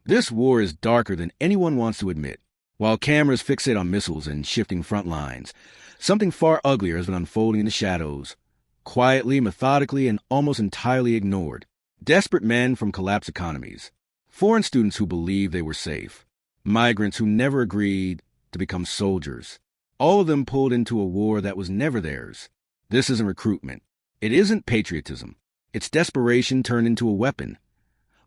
This war is darker than anyone wants to admit. While cameras fixate on missiles and shifting front lines, something far uglier has been unfolding in the shadows, quietly, methodically, and almost entirely ignored. Desperate men from collapsed economies, foreign students who believed they were safe, migrants who never agreed to become soldiers, all of them pulled into a war that was never theirs. This isn't recruitment. It isn't patriotism. It's desperation turned into a weapon.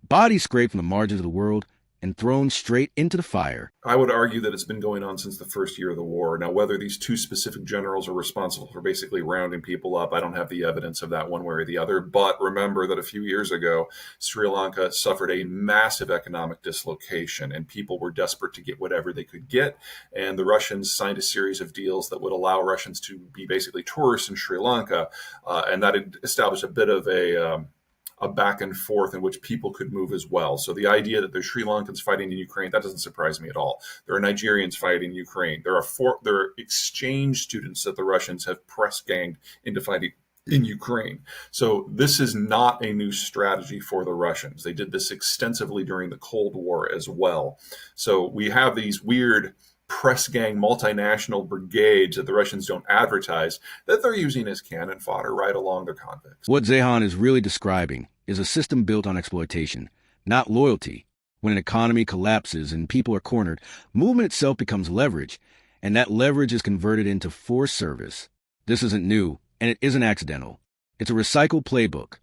Bodies scraped from the margins of the world and thrown straight into the fire. I would argue that it's been going on since the first year of the war. Now, whether these two specific generals are responsible for basically rounding people up, I don't have the evidence of that one way or the other. But remember that a few years ago, Sri Lanka suffered a massive economic dislocation, and people were desperate to get whatever they could get. And the Russians signed a series of deals that would allow Russians to be basically tourists in Sri Lanka. And that had established a bit of a back and forth in which people could move as well. So the idea that there's Sri Lankans fighting in Ukraine, that doesn't surprise me at all. There are Nigerians fighting in Ukraine. There are exchange students that the Russians have press ganged into fighting in Ukraine. So this is not a new strategy for the Russians. They did this extensively during the Cold War as well. So we have these weird press gang multinational brigades that the Russians don't advertise that they're using as cannon fodder right along their convicts. What Zeihan is really describing is a system built on exploitation, not loyalty. When an economy collapses and people are cornered, movement itself becomes leverage, and that leverage is converted into forced service. This isn't new, and it isn't accidental. It's a recycled playbook.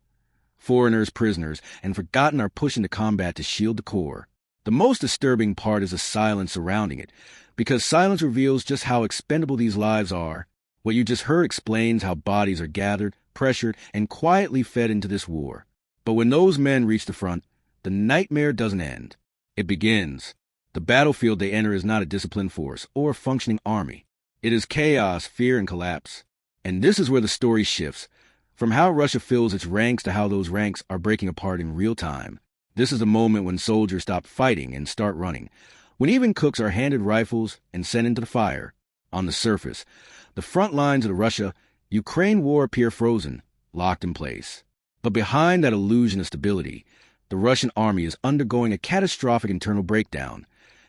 Foreigners, prisoners, and forgotten are pushed into combat to shield the core. The most disturbing part is the silence surrounding it, because silence reveals just how expendable these lives are. What you just heard explains how bodies are gathered, pressured, and quietly fed into this war. But when those men reach the front, the nightmare doesn't end. It begins. The battlefield they enter is not a disciplined force or a functioning army. It is chaos, fear, and collapse. And this is where the story shifts, from how Russia fills its ranks to how those ranks are breaking apart in real time. This is the moment when soldiers stop fighting and start running, when even cooks are handed rifles and sent into the fire. On the surface, the front lines of the Russia-Ukraine war appear frozen, locked in place. But behind that illusion of stability, the Russian army is undergoing a catastrophic internal breakdown,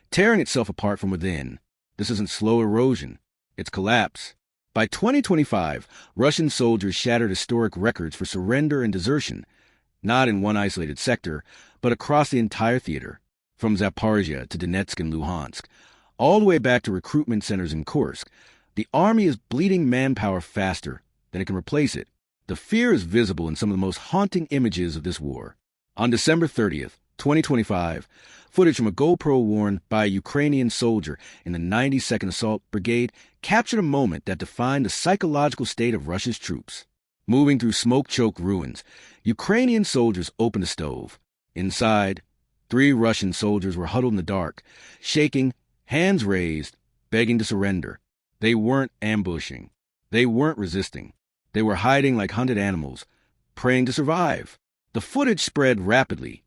tearing itself apart from within. This isn't slow erosion, it's collapse. By 2025, Russian soldiers shattered historic records for surrender and desertion, not in one isolated sector, but across the entire theater, from Zaporizhia to Donetsk and Luhansk, all the way back to recruitment centers in Kursk. The army is bleeding manpower faster than it can replace it. The fear is visible in some of the most haunting images of this war. On December 30th, 2025, footage from a GoPro worn by a Ukrainian soldier in the 92nd Assault Brigade captured a moment that defined the psychological state of Russia's troops. Moving through smoke-choked ruins, Ukrainian soldiers opened a stove. Inside, 3 Russian soldiers were huddled in the dark, shaking, hands raised, begging to surrender. They weren't ambushing. They weren't resisting. They were hiding like hunted animals, praying to survive. The footage spread rapidly,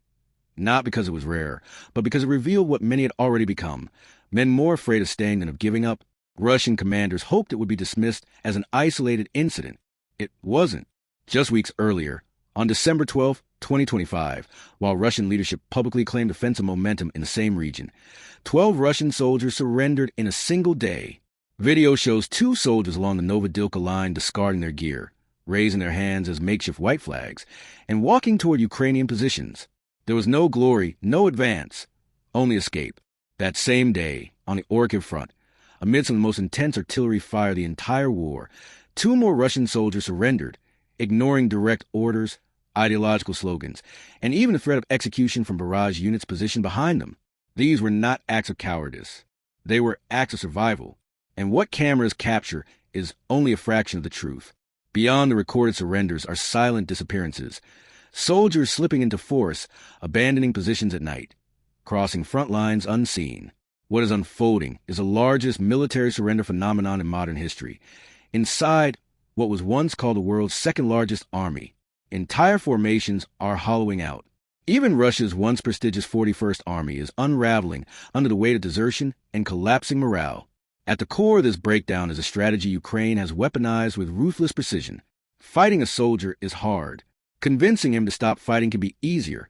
not because it was rare, but because it revealed what many had already become, men more afraid of staying than of giving up. Russian commanders hoped it would be dismissed as an isolated incident. It wasn't. Just weeks earlier, on December 12, 2025, while Russian leadership publicly claimed offensive momentum in the same region, 12 Russian soldiers surrendered in a single day. Video shows 2 soldiers along the Novodilka line discarding their gear, raising their hands as makeshift white flags, and walking toward Ukrainian positions. There was no glory, no advance, only escape. That same day, on the Orkiv front, amid some of the most intense artillery fire of the entire war, 2 more Russian soldiers surrendered, ignoring direct orders, ideological slogans, and even the threat of execution from barrage units positioned behind them. These were not acts of cowardice. They were acts of survival. And what cameras capture is only a fraction of the truth. Beyond the recorded surrenders are silent disappearances. Soldiers slipping into force, abandoning positions at night, crossing front lines unseen. What is unfolding is the largest military surrender phenomenon in modern history. Inside what was once called the world's second-largest army, entire formations are hollowing out. Even Russia's once prestigious 41st Army is unraveling under the weight of desertion and collapsing morale. At the core of this breakdown is a strategy Ukraine has weaponized with ruthless precision. Fighting a soldier is hard. Convincing him to stop fighting can be easier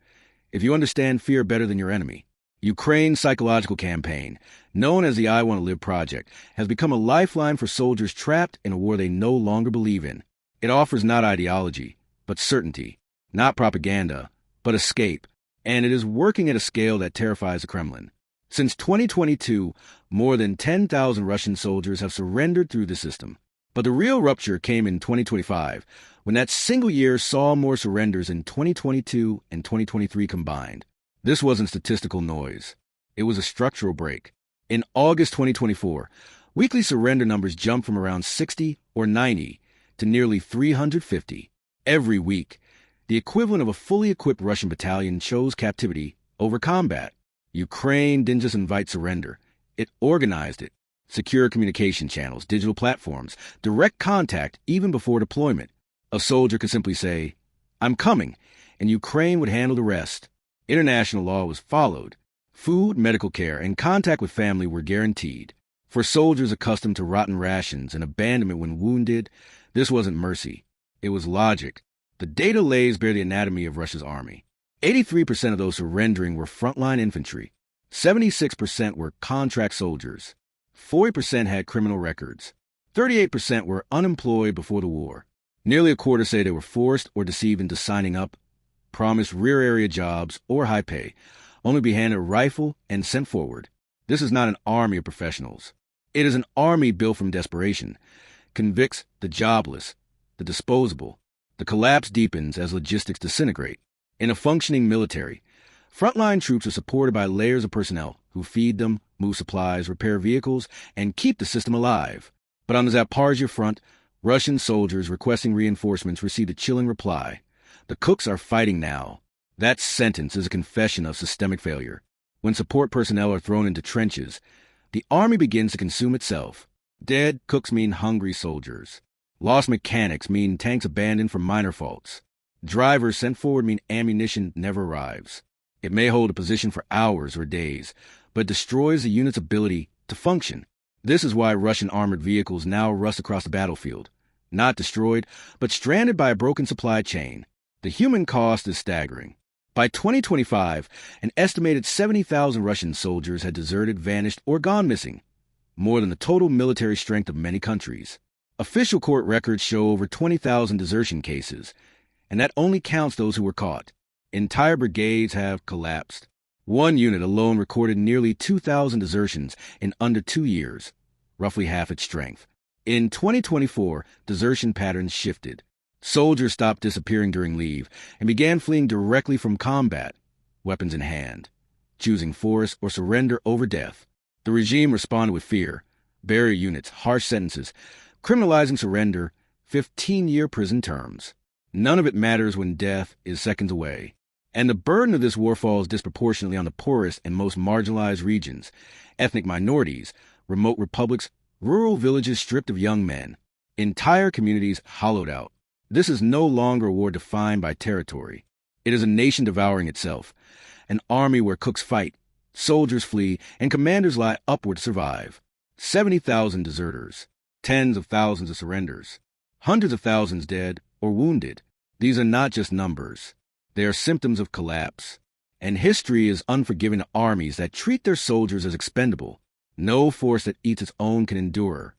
if you understand fear better than your enemy. Ukraine's psychological campaign, known as the I Want to Live Project, has become a lifeline for soldiers trapped in a war they no longer believe in. It offers not ideology, but certainty, not propaganda, but escape, and it is working at a scale that terrifies the Kremlin. Since 2022, more than 10,000 Russian soldiers have surrendered through the system. But the real rupture came in 2025, when that single year saw more surrenders than 2022 and 2023 combined. This wasn't statistical noise. It was a structural break. In August 2024, weekly surrender numbers jumped from around 60 or 90 to nearly 350 every week. The equivalent of a fully equipped Russian battalion chose captivity over combat. Ukraine didn't just invite surrender. It organized it. Secure communication channels, digital platforms, direct contact even before deployment. A soldier could simply say, "I'm coming," and Ukraine would handle the rest. International law was followed. Food, medical care, and contact with family were guaranteed. For soldiers accustomed to rotten rations and abandonment when wounded, this wasn't mercy. It was logic. The data lays bare the anatomy of Russia's army. 83% of those surrendering were frontline infantry. 76% were contract soldiers. 40% had criminal records. 38% were unemployed before the war. Nearly a quarter say they were forced or deceived into signing up, promised rear area jobs or high pay, only to be handed a rifle and sent forward. This is not an army of professionals. It is an army built from desperation. Convicts the jobless, the disposable. The collapse deepens as logistics disintegrate. In a functioning military, frontline troops are supported by layers of personnel who feed them, move supplies, repair vehicles, and keep the system alive. But on the Zaporizhzhia front, Russian soldiers requesting reinforcements received a chilling reply. The cooks are fighting now. That sentence is a confession of systemic failure. When support personnel are thrown into trenches, the army begins to consume itself. Dead cooks mean hungry soldiers. Lost mechanics mean tanks abandoned for minor faults. Drivers sent forward mean ammunition never arrives. It may hold a position for hours or days, but destroys the unit's ability to function. This is why Russian armored vehicles now rust across the battlefield. Not destroyed, but stranded by a broken supply chain. The human cost is staggering. By 2025, an estimated 70,000 Russian soldiers had deserted, vanished, or gone missing, more than the total military strength of many countries. Official court records show over 20,000 desertion cases, and that only counts those who were caught. Entire brigades have collapsed. One unit alone recorded nearly 2,000 desertions in under 2 years, roughly half its strength. In 2024, desertion patterns shifted. Soldiers stopped disappearing during leave and began fleeing directly from combat, weapons in hand, choosing force or surrender over death. The regime responded with fear, barrier units, harsh sentences, criminalizing surrender, 15-year prison terms. None of it matters when death is seconds away. And the burden of this war falls disproportionately on the poorest and most marginalized regions, ethnic minorities, remote republics, rural villages stripped of young men, entire communities hollowed out. This is no longer a war defined by territory. It is a nation devouring itself, an army where cooks fight, soldiers flee, and commanders lie upward to survive. 70,000 deserters, tens of thousands of surrenders, hundreds of thousands dead or wounded. These are not just numbers. They are symptoms of collapse. And history is unforgiving to armies that treat their soldiers as expendable. No force that eats its own can endure.